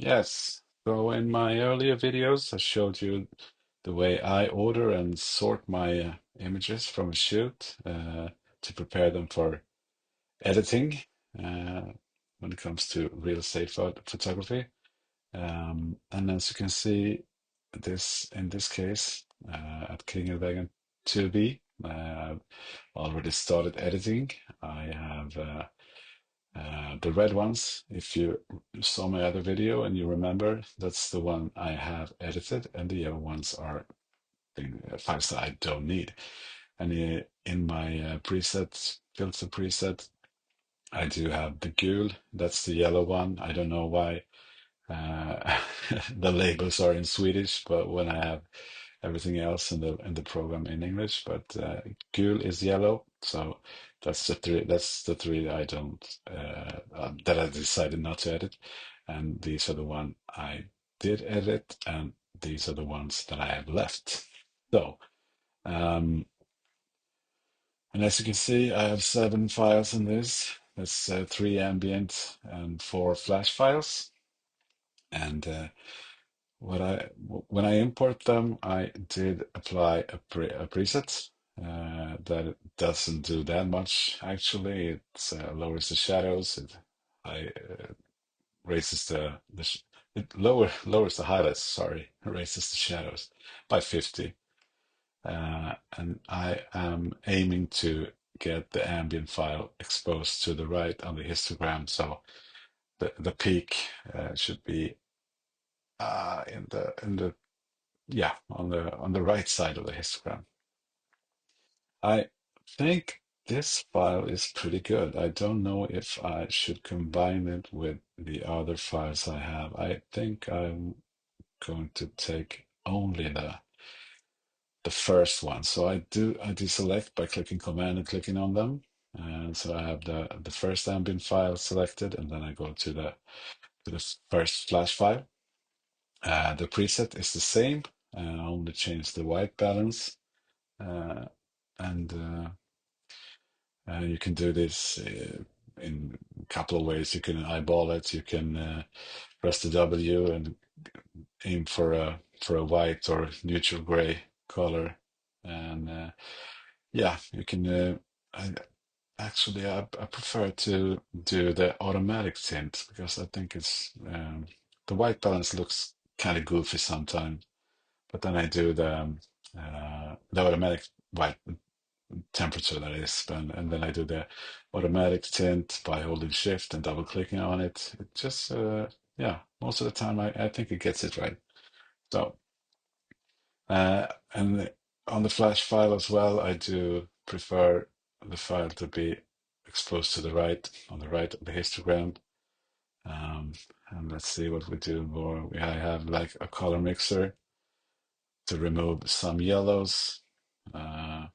Yes. So in my earlier videos, I showed you the way I order and sort my images from a shoot to prepare them for editing when it comes to real estate photography. And as you can see, this in this case at Kringelvägen 2B, I've already started editing. I have the red ones, if you saw my other video and you remember, that's the one I have edited, and the yellow ones are files that I don't need. And in my filter preset, I do have the gul, that's the yellow one. I don't know why uh, the labels are in Swedish, but when I have everything else in the program in English, but gul is yellow, so that's the three I don't that I decided not to edit, and these are the one I did edit, and these are the ones that I have left. So, um, and as you can see, I have 7 files in this. That's 3 ambient and 4 flash files, and what I when I import them, I did apply a preset that doesn't do that much actually. It lowers the shadows. I raises it lowers the highlights. Sorry, raises the shadows by 50. And I am aiming to get the ambient file exposed to the right on the histogram, so the peak should be in the yeah, on the right side of the histogram. I think this file is pretty good. I don't know if I should combine it with the other files I have. I think I'm going to take only the first one. So I deselect by clicking Command and clicking on them. And so I have the first ambient file selected, and then I go to the first flash file. The preset is the same. I only change the white balance. Uh, and you can do this in a couple of ways. You can eyeball it. You can press the W and aim for a white or neutral gray color. And yeah, you can. I, Actually, I prefer to do the automatic tint because I think it's the white balance looks kind of goofy sometimes. But then I do the automatic white temperature that is, and then I do the automatic tint by holding shift and double clicking on it. It just yeah, most of the time I think it gets it right. So and on the flash file as well, I do prefer the file to be exposed to the right, on the right of the histogram. Um, and let's see what we do more. I have like a color mixer to remove some yellows. Uh,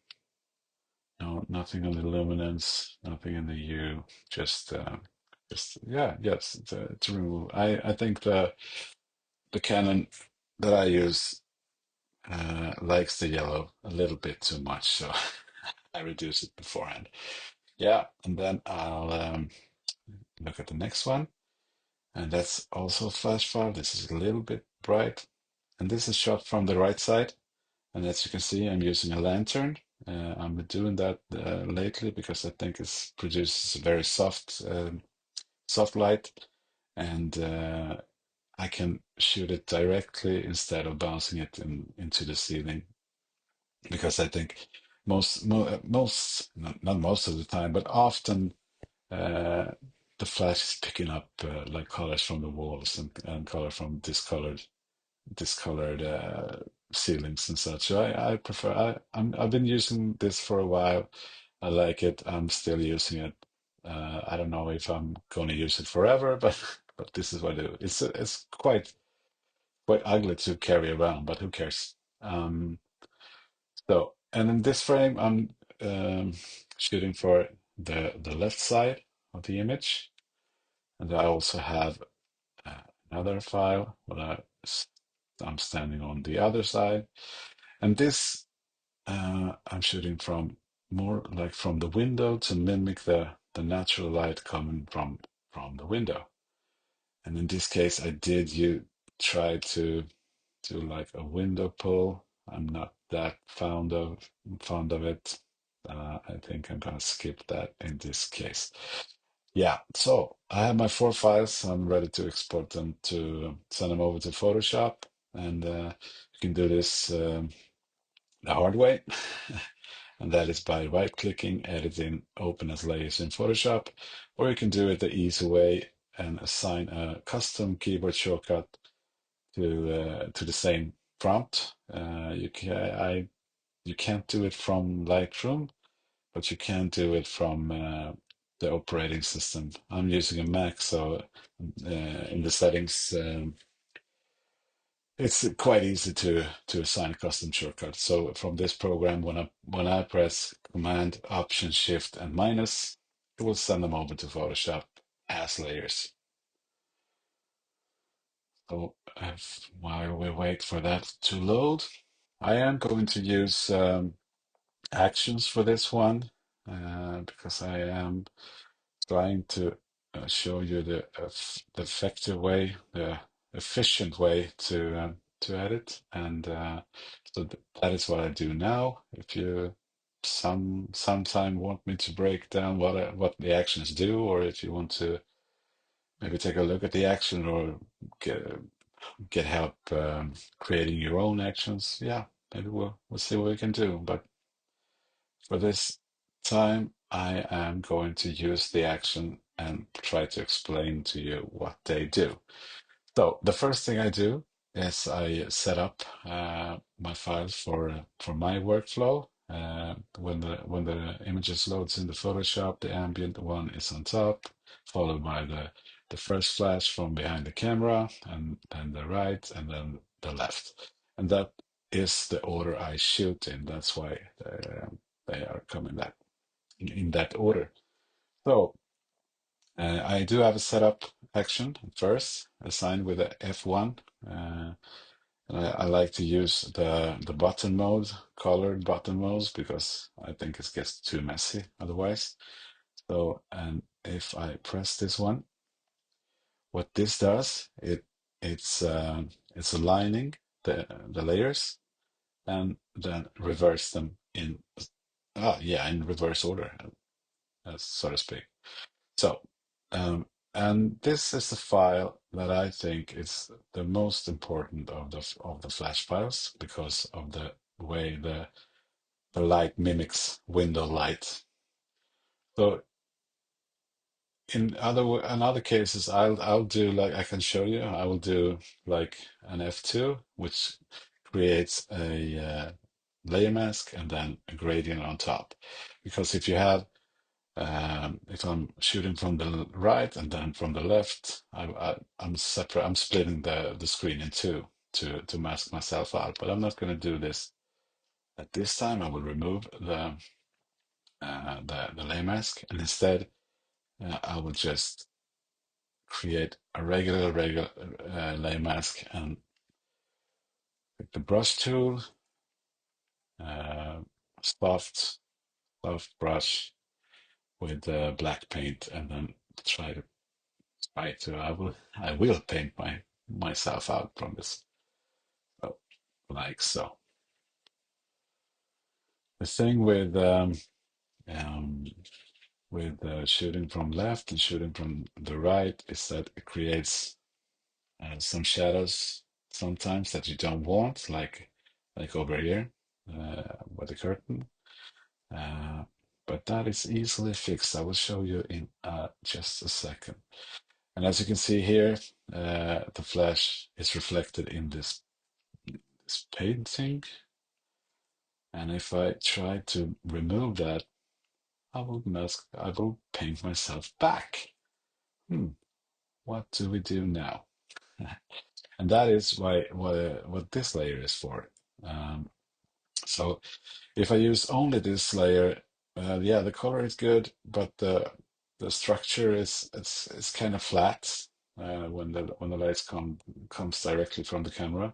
No, nothing on the luminance, nothing in the hue. Just yeah, yes, to remove. I think the Canon that I use likes the yellow a little bit too much, so I reduce it beforehand. Yeah, and then I'll look at the next one, and that's also a flash file. This is a little bit bright, and this is shot from the right side. And as you can see, I'm using a lantern. I'm doing that lately because I think it produces a very soft light, and I can shoot it directly instead of bouncing it into the ceiling. Because I think most not most of the time, but often uh, the flash is picking up like colors from the walls and color from discolored ceilings and such. So I prefer. I've been using this for a while. I like it. I'm still using it. I don't know if I'm going to use it forever, but this is what I do. It's quite ugly to carry around, but who cares? So and in this frame, I'm um, shooting for the left side of the image, and I also have uh, another file where I'm standing on the other side. And this I'm shooting from more like from the window to mimic the natural light coming from the window. And in this case, I did you try to do like a window pull. I'm not that fond of it. I think I'm gonna skip that in this case. Yeah, so I have my 4 files. I'm ready to export them to send them over to Photoshop, and you can do this the hard way, and that is by right-clicking, editing, open as layers in Photoshop, or you can do it the easy way and assign a custom keyboard shortcut to the same prompt. You can't do it from Lightroom, but you can do it from the operating system. I'm using a Mac, so in the settings, it's quite easy to assign a custom shortcut. So from this program, when I press Command, Option, Shift, and minus, it will send them over to Photoshop as layers. So while we wait for that to load, I am going to use actions for this one because I am trying to show you the effective way, the efficient way to edit, and so that is what I do now. If you sometime want me to break down what the actions do, or if you want to maybe take a look at the action or get help creating your own actions, yeah, maybe we'll see what we can do. But for this time, I am going to use the action and try to explain to you what they do. So the first thing I do is I set up my files for my workflow. When the images loads in the Photoshop, the ambient one is on top, followed by the first flash from behind the camera, and then the right, and then the left. And that is the order I shoot in. That's why they are coming that in that order. So I do have a setup action first, assigned with a F1. And I like to use the button mode, colored button modes, because I think it gets too messy otherwise. So, and if I press this one, what this does, it's aligning the layers and then reverse them in reverse order, so to speak. So, and this is the file that I think is the most important of the Flash files because of the way the light mimics window light. So in other cases, I'll do like I can show you. I will do like an F2, which creates a layer mask and then a gradient on top. Because if I'm shooting from the right and then from the left, I'm splitting the screen in two to mask myself out. But I'm not going to do this at this time. I will remove the layer mask, and instead I will just create a regular layer mask and pick the brush tool, uh, soft brush with black paint, and then try to right, so I will paint myself out from this, so, like so. The thing um, with shooting from left and shooting from the right is that it creates some shadows sometimes that you don't want, like over here with the curtain. Uh, but that is easily fixed. I will show you in just a second. And as you can see here, the flash is reflected in this painting. And if I try to remove that, I will paint myself back. Hmm, what do we do now? And that is what this layer is for. Um, so if I use only this layer, yeah, the color is good, but the structure is kind of flat when the lights comes directly from the camera.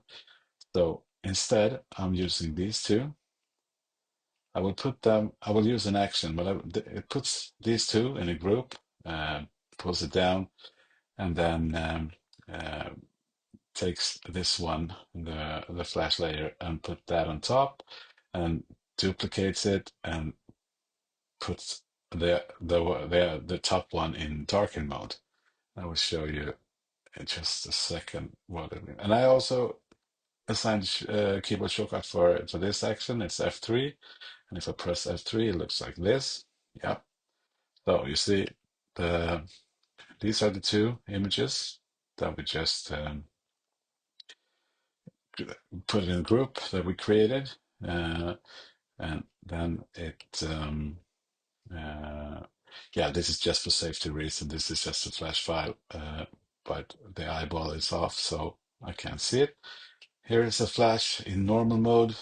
So instead, I'm using these two. I will use an action, but it puts these two in a group, pulls it down, and then takes this one, the flash layer, and put that on top, and duplicates it and puts the top one in darken mode. I will show you in just a second what it is. And I also assigned keyboard shortcut for this action. It's F3, and if I press F3, it looks like this. Yeah. So you see, the these are the two images that we just put in a group that we created, and then uh, yeah, this is just for safety reason. This is just a flash file, but the eyeball is off, so I can't see it. Here is a flash in normal mode,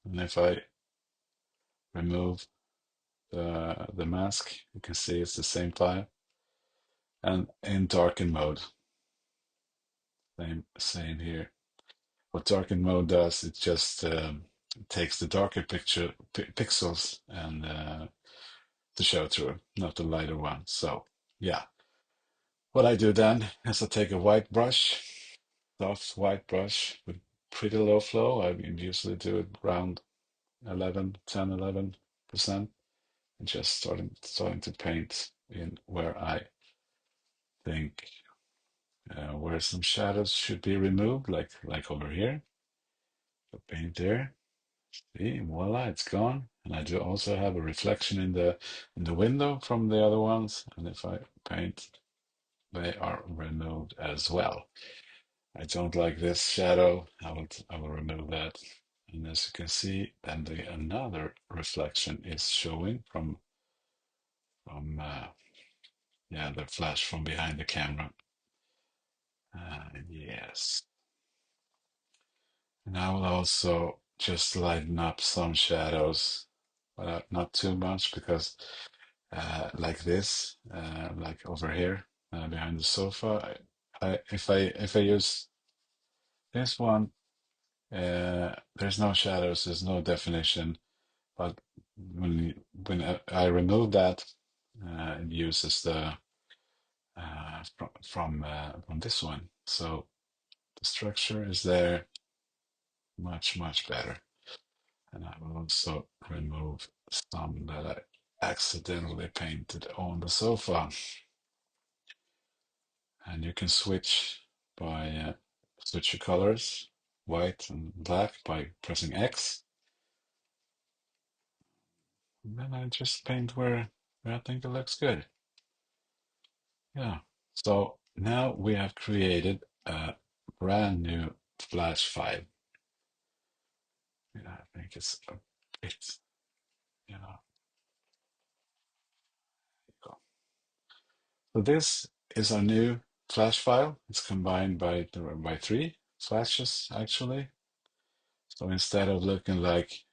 and if I remove the mask, you can see it's the same file. And in darken mode, same here. What darken mode does, it just takes the darker pixels and to show through, not the lighter one. So yeah, what I do then is I take a white brush, soft white brush with pretty low flow. I usually do it around 11%, and just starting to paint in where I think where some shadows should be removed, like over here. So paint there. See, voila, it's gone. And I do also have a reflection in the window from the other ones. And if I paint, they are removed as well. I don't like this shadow. I will remove that. And as you can see, then another reflection is showing from yeah, the flash from behind the camera. Yes. And I will also just lighten up some shadows, but not too much, because like this, like over here behind the sofa, if I use this one, there's no shadows, there's no definition. But when I remove that, it uses the from this one, so the structure is there much better. And I will also remove some that I accidentally painted on the sofa. And you can switch your colors, white and black, by pressing X. And then I just paint where I think it looks good. Yeah. So now we have created a brand new Flash file. Yeah, I think it's a bit, you know. Go. So this is our new Flash file. It's combined by three flashes actually. So instead of looking like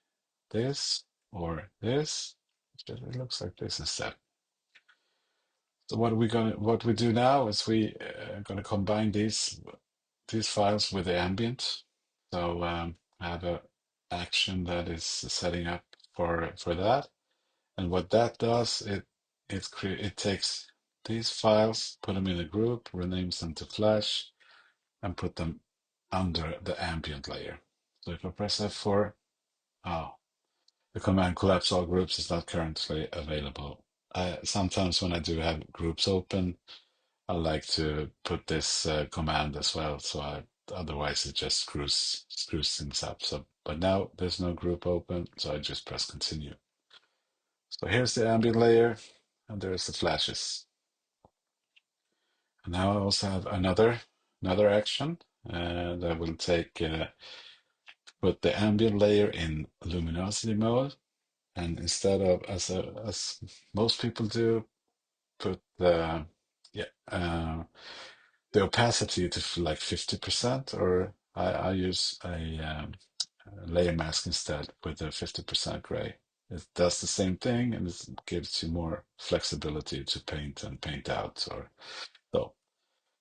this or this, it looks like this instead. So what we do now is we are gonna combine these files with the ambient. So I have a action that is setting up for that, and what that does, it takes these files, put them in a group, renames them to Flash, and put them under the ambient layer. So if I press F4, oh, the command collapse all groups is not currently available. Sometimes when I do have groups open, I like to put this command as well, otherwise it just screws things up. So, but now there's no group open, so I just press continue. So here's the ambient layer, and there's the flashes. And now I also have another action that will put the ambient layer in luminosity mode, and instead of as most people do, put yeah. The opacity to like 50%, or I use a layer mask instead with a 50% gray. It does the same thing, and it gives you more flexibility to paint and paint out. Or so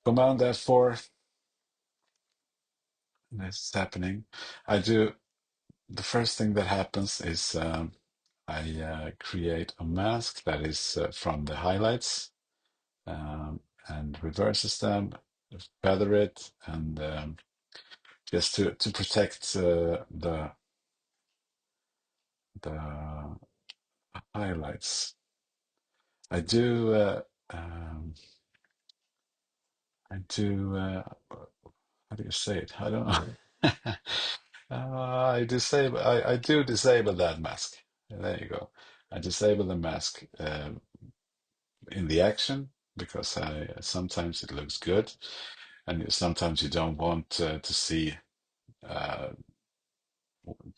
Command F4, this is happening. I do the first thing that happens is I create a mask that is from the highlights, and reverses them. feather it, and just to protect the highlights. I do I do how do you say it? I don't know. I do disable that mask. There you go. I disable the mask in the action because I sometimes it looks good, and sometimes you don't want to see uh,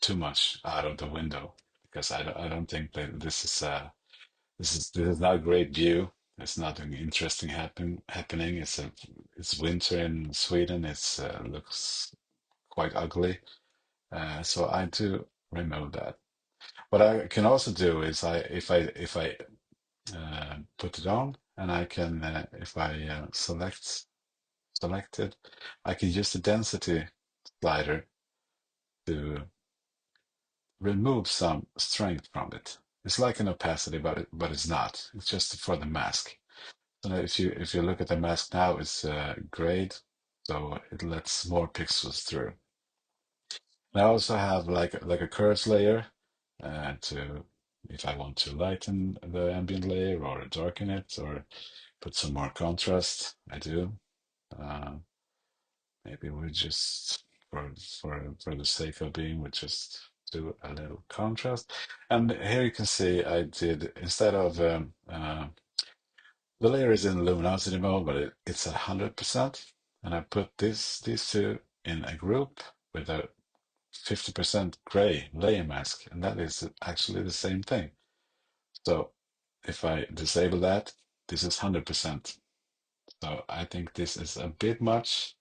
too much out of the window because I don't think that this is not a great view. There's nothing interesting happening. It's winter in Sweden. It's looks quite ugly. So I do remove that. What I can also do is if I put it on, and I can if I select it, I can use the density slider to remove some strength from it. It's like an opacity, but it's not. It's just for the mask. So if you look at the mask now, it's grayed, so it lets more pixels through. And I also have like a curves layer to if I want to lighten the ambient layer or darken it or put some more contrast, I do. Uh, Maybe we just for the sake of being, we just do a little contrast. And here you can see I did instead of the layer is in luminosity mode, but it's 100%. And I put these two in a group with a 50% gray layer mask, and that is actually the same thing. So if I disable that, this is 100%. So I think this is a bit much.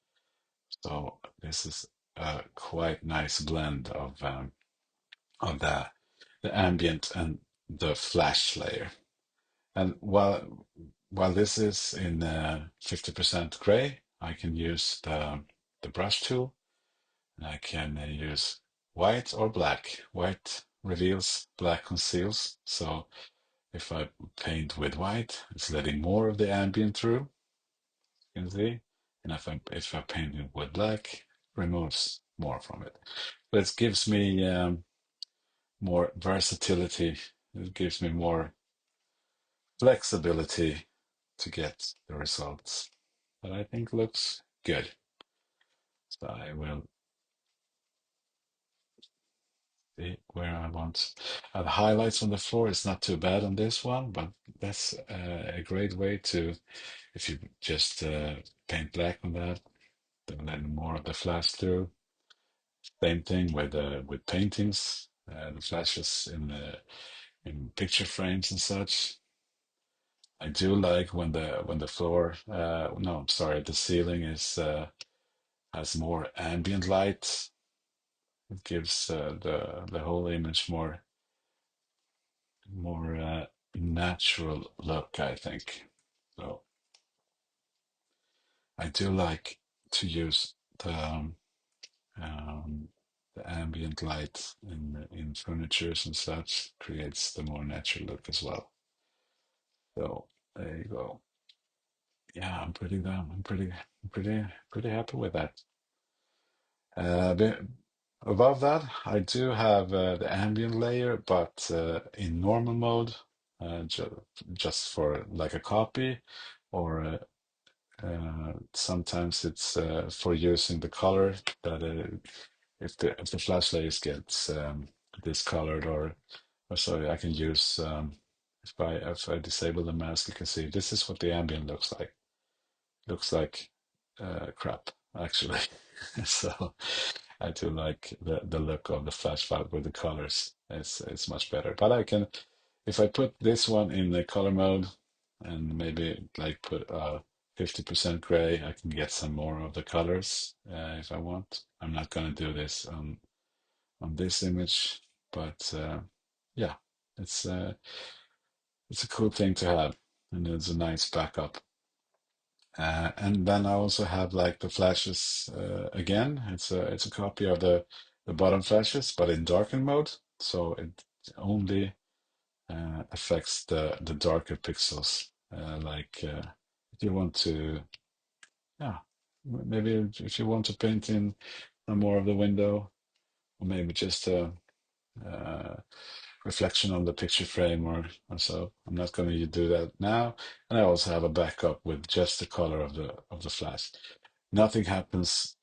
So this is a quite nice blend of the ambient and the flash layer. And while this is in 50% gray, I can use the brush tool. And I can use white or black. White reveals, black conceals. So if I paint with white, it's letting more of the ambient through, you can see. And if I paint it with black, removes more from it. But it gives me more versatility. It gives me more flexibility to get the results that I think looks good. So I will see where I want. The highlights on the floor is not too bad on this one, but that's a great way to, if you just paint black on that, then let more of the flash through. Same thing with paintings, the flashes in picture frames and such. I do like when the floor, no, I'm sorry, the ceiling is has more ambient light. It gives the whole image more natural look, I think. So I do like to use um, the ambient light in furnitures and such creates the more natural look as well. So there you go. Yeah, I'm pretty done. Pretty happy with that. But above that, I do have the ambient layer, but in normal mode, just for like a copy, or sometimes it's for using the color that if the flash layers gets discolored or so, I can use if I disable the mask, you can see this is what the ambient looks like. Looks like crap, actually. So I do like the look of the flash file with the colors. It's much better. But I can, if I put this one in the color mode and maybe like put 50% gray, I can get some more of the colors if I want. I'm not gonna do this on this image, but yeah, it's uh, it's a cool thing to have, and it's a nice backup. And then I also have like the flashes again. It's a copy of the bottom flashes, but in darken mode. So it only affects the darker pixels. If you want to, yeah. maybe if you want to paint in more of the window, or maybe just a uh, reflection on the picture frame or so. I'm not going to do that now. And I also have a backup with just the color of the flash. Nothing happens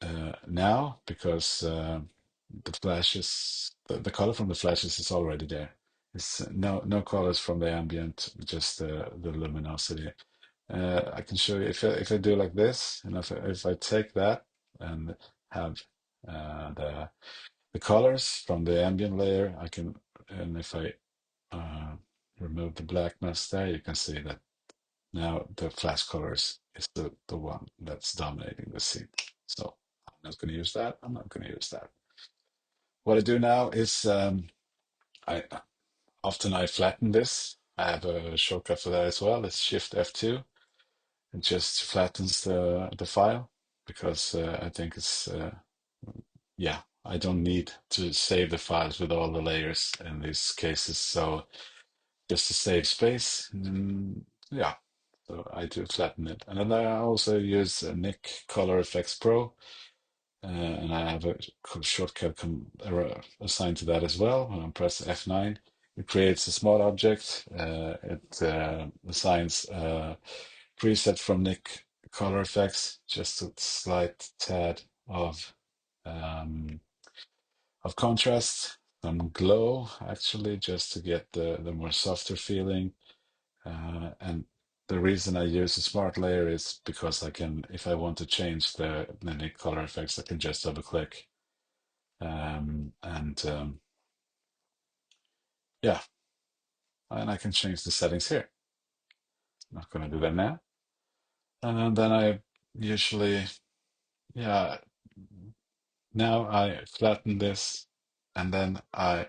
now because the flashes, the color from the flashes is already there. It's no colors from the ambient, just the luminosity. I can show you if I do like this, and if I take that and have the colors from the ambient layer, I can, and if I uh, remove the blackness there, you can see that now the flash colors is the one that's dominating the scene. So I'm not going to use that. I'm not going to use that. What I do now is I often I flatten this. I have a shortcut for that as well. It's Shift F2. It just flattens the file because I think it's yeah, I don't need to save the files with all the layers in these cases. So just to save space, yeah, so I do flatten it. And then I also use Nick Color Effects Pro, and I have a shortcut assigned to that as well. When I press F9, it creates a small object. It assigns a preset from Nick Color Effects, just a slight tad um, of contrast, some glow actually, just to get the more softer feeling. And the reason I use a smart layer is because I can, if I want to change the color effects, I can just double click. And yeah, and I can change the settings here. I'm not going to do that now. And then I usually, yeah, now I flatten this and then I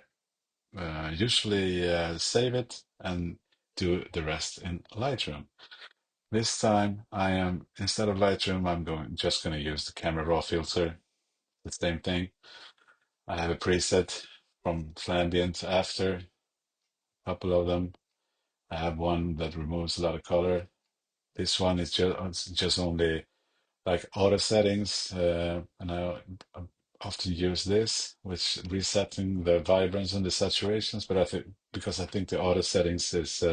usually save it and do the rest in Lightroom. This time I am, instead of Lightroom, I'm just going to use the camera raw filter. The same thing. I have a preset from ambient after, a couple of them. I have one that removes a lot of color. This one is just only like auto settings, and I often use this, which resetting the vibrance and the saturations. But I think because I think the auto settings is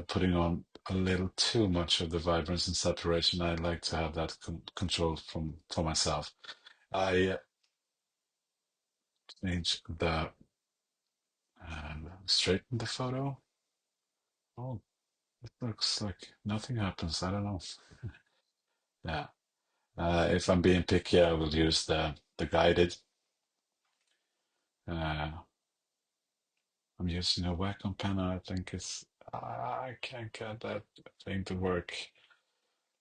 putting on a little too much of the vibrance and saturation. I like to have that control from for myself. I change the straighten the photo. Oh, it looks like nothing happens. I don't know. Yeah. If I'm being picky, I will use the guided. Uh, I'm using a Wacom pen. I think it's I can't get that thing to work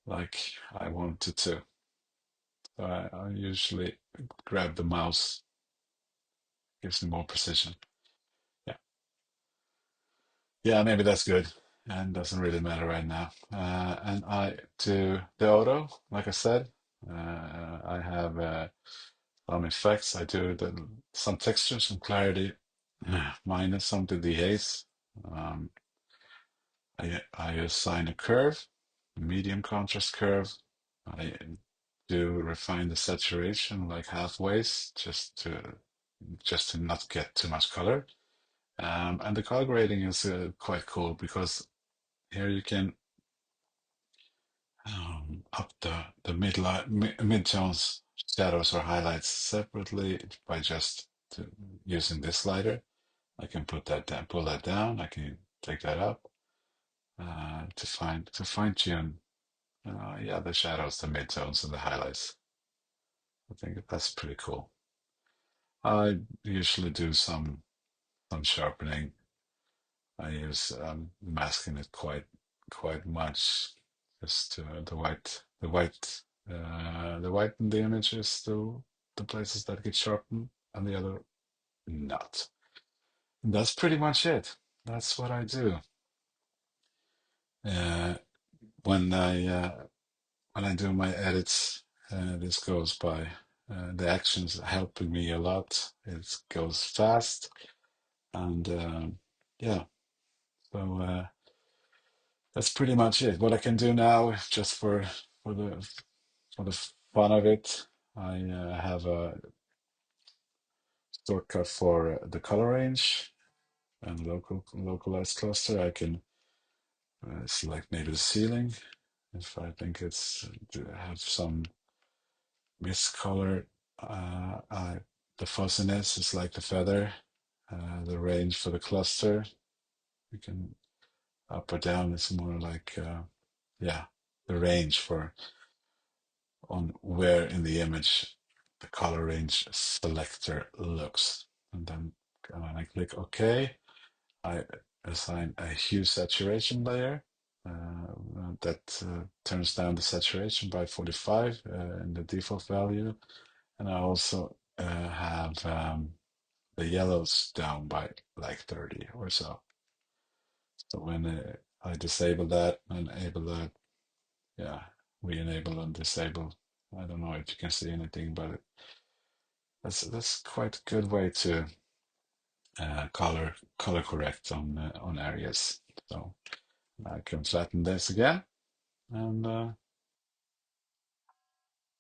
like I want it to. So I usually grab the mouse, gives me more precision. Yeah, yeah, maybe that's good, and doesn't really matter right now. And I do the auto, like I said. I have some effects. I do some texture, some clarity, minus some to the haze. Um, I assign a curve, a medium contrast curve. I do refine the saturation like halfways, just to not get too much color. And the color grading is quite cool because here you can up the midtones, shadows, or highlights separately by just using this slider. I can put that down, pull that down. I can take that up to fine tune. Yeah, the shadows, the midtones, and the highlights. I think that's pretty cool. I usually do some sharpening. I use masking it quite much. Just the white in the image is the places that get sharpened, and the other not. And that's pretty much it. That's what I do. Uh, when I do my edits, this goes by. The actions helping me a lot. It goes fast, and yeah. So that's pretty much it. What I can do now, just for the for the fun of it, I have a shortcut for the color range and localized cluster. I can select maybe the ceiling if I think it's to have some miscolor. The fuzziness is like the feather. The range for the cluster, you can up or down. It's more like yeah, the range for on where in the image the color range selector looks. And then when I click OK, I assign a hue saturation layer that turns down the saturation by 45 in the default value. And I also have the yellows down by like 30 or so. So when I disable that and enable that, yeah, we enable and disable. I don't know if you can see anything, but that's quite a good way to color correct on areas. So I can flatten this again, and